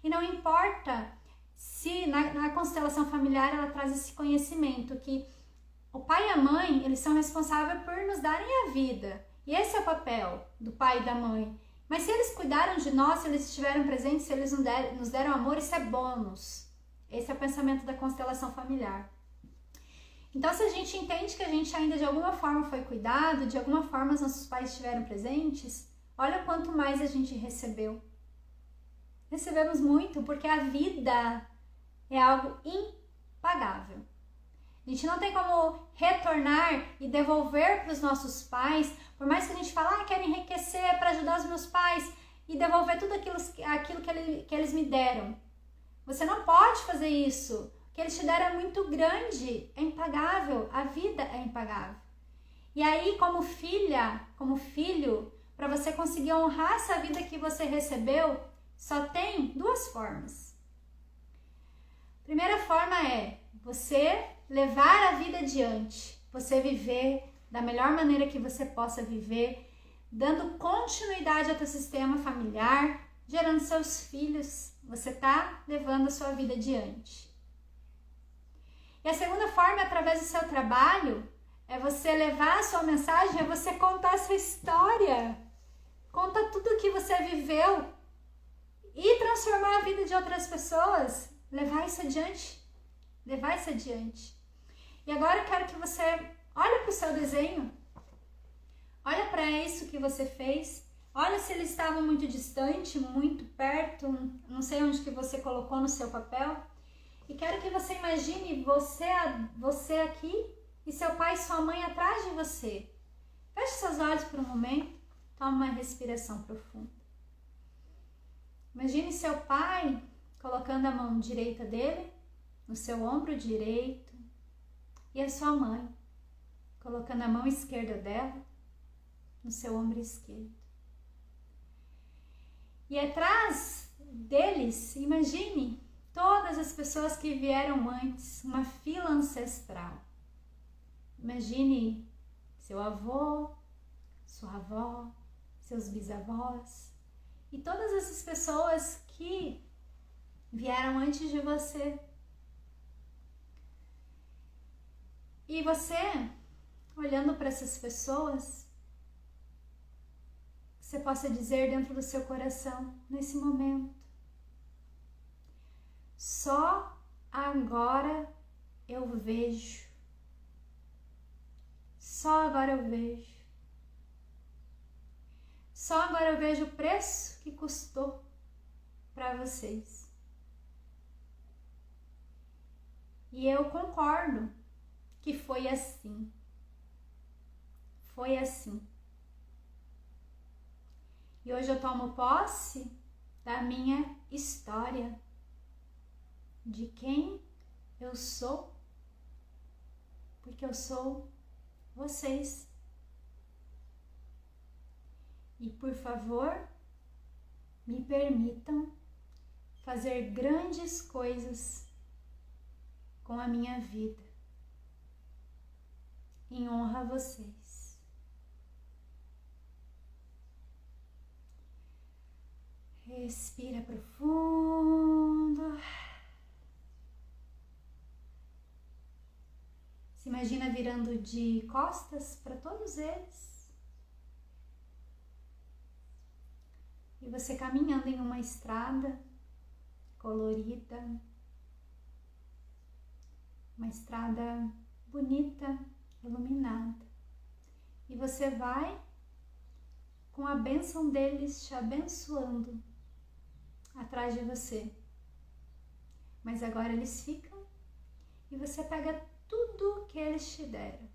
E não importa se na constelação familiar ela traz esse conhecimento que o pai e a mãe, eles são responsáveis por nos darem a vida. E esse é o papel do pai e da mãe. Mas se eles cuidaram de nós, se eles estiveram presentes, se eles nos deram amor, isso é bônus. Esse é o pensamento da constelação familiar. Então, se a gente entende que a gente ainda de alguma forma foi cuidado, de alguma forma os nossos pais estiveram presentes, olha quanto mais a gente recebeu. Recebemos muito, porque a vida é algo impagável. A gente não tem como retornar e devolver para os nossos pais, por mais que a gente fale, quero enriquecer para ajudar os meus pais. e devolver tudo aquilo que eles me deram. Você não pode fazer isso. O que eles te deram é muito grande, é impagável, a vida é impagável. E aí, como filha, como filho, para você conseguir honrar essa vida que você recebeu, só tem duas formas. Primeira forma é você levar a vida adiante, você viver da melhor maneira que você possa viver, dando continuidade ao teu sistema familiar, gerando seus filhos, você está levando a sua vida adiante. E a segunda forma, através do seu trabalho, é você levar a sua mensagem, é você contar a sua história, conta tudo o que você viveu e transformar a vida de outras pessoas, levar isso adiante. E agora eu quero que você olhe para o seu desenho, olha para isso que você fez, olha se eles estavam muito distante, muito perto, não sei onde que você colocou no seu papel, e quero que você imagine você aqui e seu pai e sua mãe atrás de você. Feche seus olhos por um momento, toma uma respiração profunda. Imagine seu pai colocando a mão direita dele no seu ombro direito e a sua mãe colocando a mão esquerda dela no seu ombro esquerdo. E atrás deles, imagine todas as pessoas que vieram antes, uma fila ancestral. Imagine seu avô, sua avó, seus bisavós e todas essas pessoas que vieram antes de você. E você, olhando para essas pessoas, você possa dizer dentro do seu coração, nesse momento: só agora eu vejo. Só agora eu vejo. Só agora eu vejo o preço que custou para vocês. E eu concordo que foi assim. Foi assim. E hoje eu tomo posse da minha história, de quem eu sou, porque eu sou vocês. E por favor, me permitam fazer grandes coisas com a minha vida, em honra a vocês. Respira profundo. Se imagina virando de costas para todos eles. E você caminhando em uma estrada colorida, uma estrada bonita, iluminada. E você vai com a bênção deles te abençoando atrás de você. Mas agora eles ficam e você pega tudo que eles te deram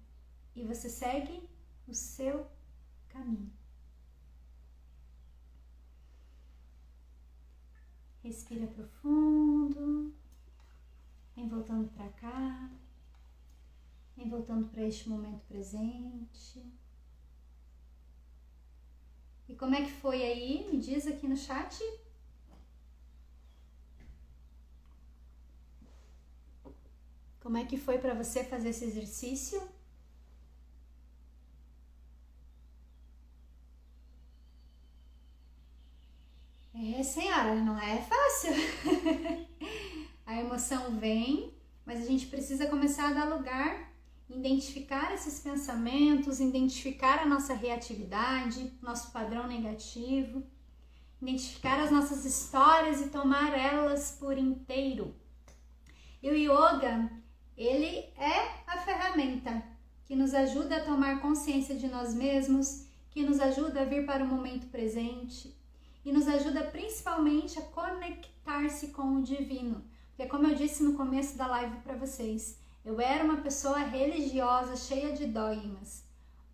e você segue o seu caminho. Respira profundo, vem voltando para cá, vem voltando para este momento presente. E como é que foi aí? Me diz aqui no chat. Como é que foi para você fazer esse exercício? Senhora, não é fácil. A emoção vem, mas a gente precisa começar a dar lugar, identificar esses pensamentos, identificar a nossa reatividade, nosso padrão negativo, identificar as nossas histórias e tomar elas por inteiro. E o yoga, ele é a ferramenta que nos ajuda a tomar consciência de nós mesmos, que nos ajuda a vir para o momento presente e nos ajuda principalmente a conectar-se com o divino. Porque como eu disse no começo da live para vocês, eu era uma pessoa religiosa, cheia de dogmas.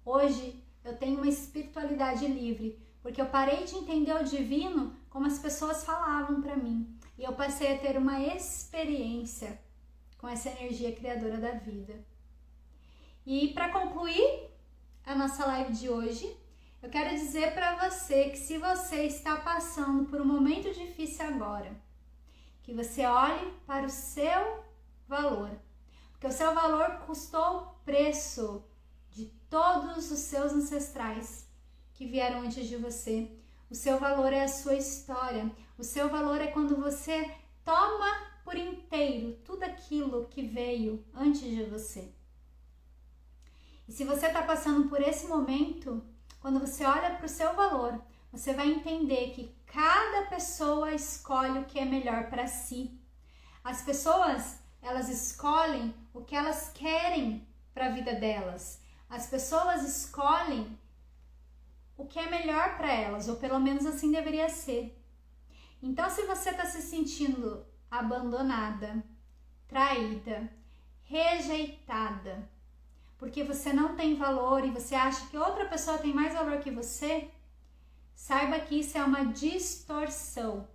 Hoje eu tenho uma espiritualidade livre, porque eu parei de entender o divino como as pessoas falavam para mim. E eu passei a ter uma experiência com essa energia criadora da vida. E para concluir a nossa live de hoje, eu quero dizer para você que se você está passando por um momento difícil agora, que você olhe para o seu valor, porque o seu valor custou o preço de todos os seus ancestrais que vieram antes de você. O seu valor é a sua história. O seu valor é quando você toma por inteiro tudo aquilo que veio antes de você. E se você está passando por esse momento, quando você olha para o seu valor, você vai entender que cada pessoa escolhe o que é melhor para si. As pessoas, elas escolhem o que elas querem para a vida delas. As pessoas escolhem o que é melhor para elas, ou pelo menos assim deveria ser. Então, se você está se sentindo abandonada, traída, rejeitada, porque você não tem valor e você acha que outra pessoa tem mais valor que você, saiba que isso é uma distorção.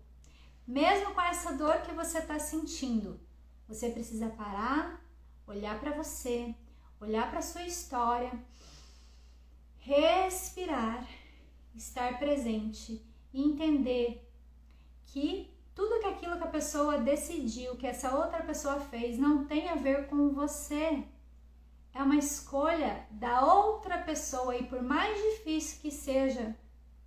Mesmo com essa dor que você está sentindo, você precisa parar, olhar para você, olhar para a sua história, respirar, estar presente e entender que tudo que aquilo que a pessoa decidiu, que essa outra pessoa fez, não tem a ver com você. É uma escolha da outra pessoa e por mais difícil que seja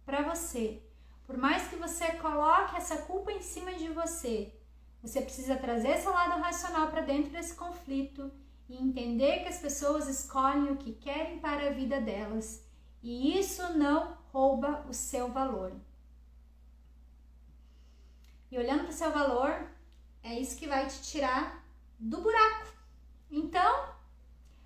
para você, por mais que você coloque essa culpa em cima de você, você precisa trazer seu lado racional para dentro desse conflito e entender que as pessoas escolhem o que querem para a vida delas. E isso não rouba o seu valor. E olhando para o seu valor, é isso que vai te tirar do buraco. Então, a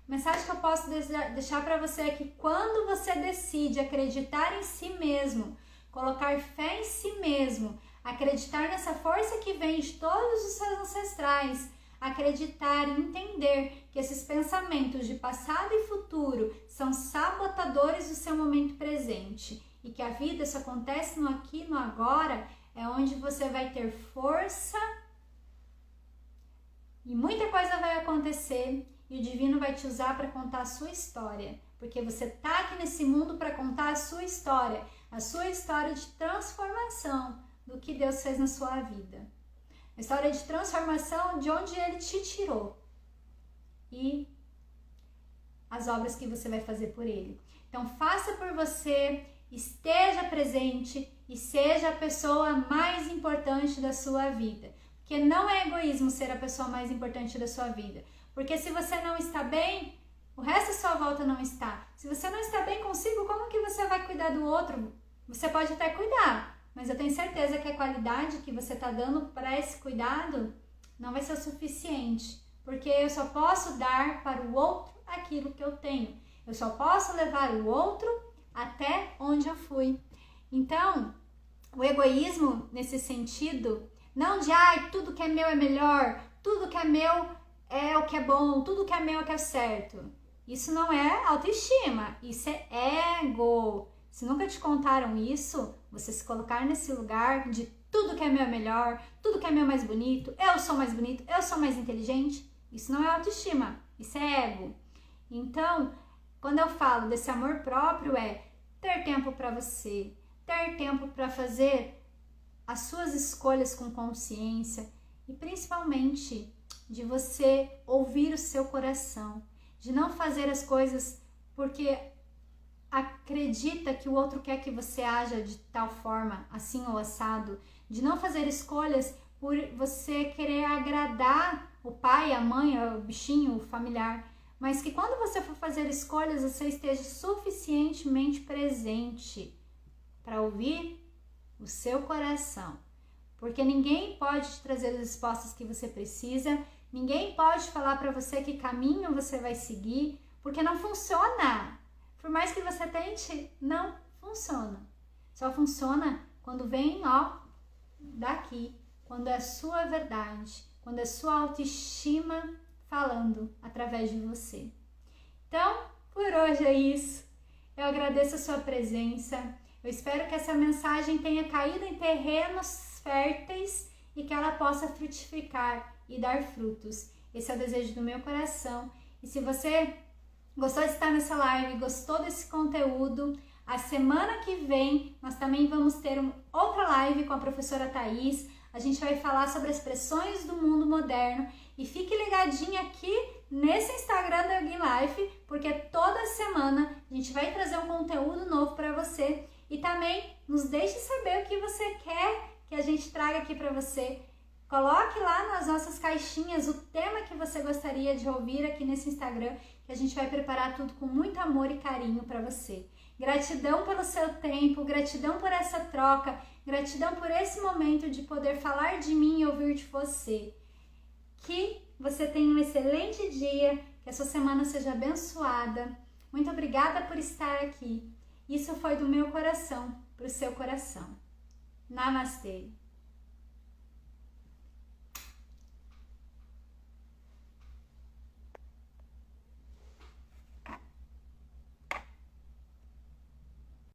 mensagem que eu posso deixar para você é que quando você decide acreditar em si mesmo, colocar fé em si mesmo, acreditar nessa força que vem de todos os seus ancestrais, acreditar e entender que esses pensamentos de passado e futuro são sabotadores do seu momento presente e que a vida só acontece no aqui e no agora, é onde você vai ter força e muita coisa vai acontecer e o divino vai te usar para contar a sua história, porque você está aqui nesse mundo para contar a sua história de transformação do que Deus fez na sua vida. A história de transformação de onde Ele te tirou e as obras que você vai fazer por Ele. Então faça por você, esteja presente e seja a pessoa mais importante da sua vida. Porque não é egoísmo ser a pessoa mais importante da sua vida. Porque se você não está bem, o resto da sua volta não está. Se você não está bem consigo, como que você vai cuidar do outro? Você pode até cuidar, mas eu tenho certeza que a qualidade que você está dando para esse cuidado não vai ser o suficiente. Porque eu só posso dar para o outro aquilo que eu tenho. Eu só posso levar o outro até onde eu fui. Então, o egoísmo nesse sentido, não de tudo que é meu é melhor, tudo que é meu é o que é bom, tudo que é meu é o que é certo. Isso não é autoestima, isso é ego. Se nunca te contaram isso, você se colocar nesse lugar de tudo que é meu é melhor, tudo que é meu é mais bonito, eu sou mais bonito, eu sou mais inteligente, isso não é autoestima, isso é ego. Então, quando eu falo desse amor próprio, é ter tempo para você, ter tempo para fazer as suas escolhas com consciência e principalmente de você ouvir o seu coração, de não fazer as coisas porque acredita que o outro quer que você haja de tal forma, assim ou assado, de não fazer escolhas por você querer agradar o pai, a mãe, o bichinho, o familiar, mas que quando você for fazer escolhas, você esteja suficientemente presente para ouvir o seu coração, porque ninguém pode te trazer as respostas que você precisa, ninguém pode falar para você que caminho você vai seguir, porque não funciona. Por mais que você tente, não funciona. Só funciona quando vem, daqui, quando é a sua verdade, quando é a sua autoestima falando através de você. Então, por hoje é isso. Eu agradeço a sua presença. Eu espero que essa mensagem tenha caído em terrenos férteis e que ela possa frutificar e dar frutos. Esse é o desejo do meu coração. E se você gostou de estar nessa live, gostou desse conteúdo, a semana que vem nós também vamos ter outra live com a professora Thaís. A gente vai falar sobre as pressões do mundo moderno. E fique ligadinha aqui nesse Instagram da Yogi Life, porque toda semana a gente vai trazer um conteúdo novo para você. E também nos deixe saber o que você quer que a gente traga aqui para você. Coloque lá nas nossas caixinhas o tema que você gostaria de ouvir aqui nesse Instagram, que a gente vai preparar tudo com muito amor e carinho para você. Gratidão pelo seu tempo, gratidão por essa troca, gratidão por esse momento de poder falar de mim e ouvir de você. Que você tenha um excelente dia, que a sua semana seja abençoada. Muito obrigada por estar aqui. Isso foi do meu coração para o seu coração. Namastê!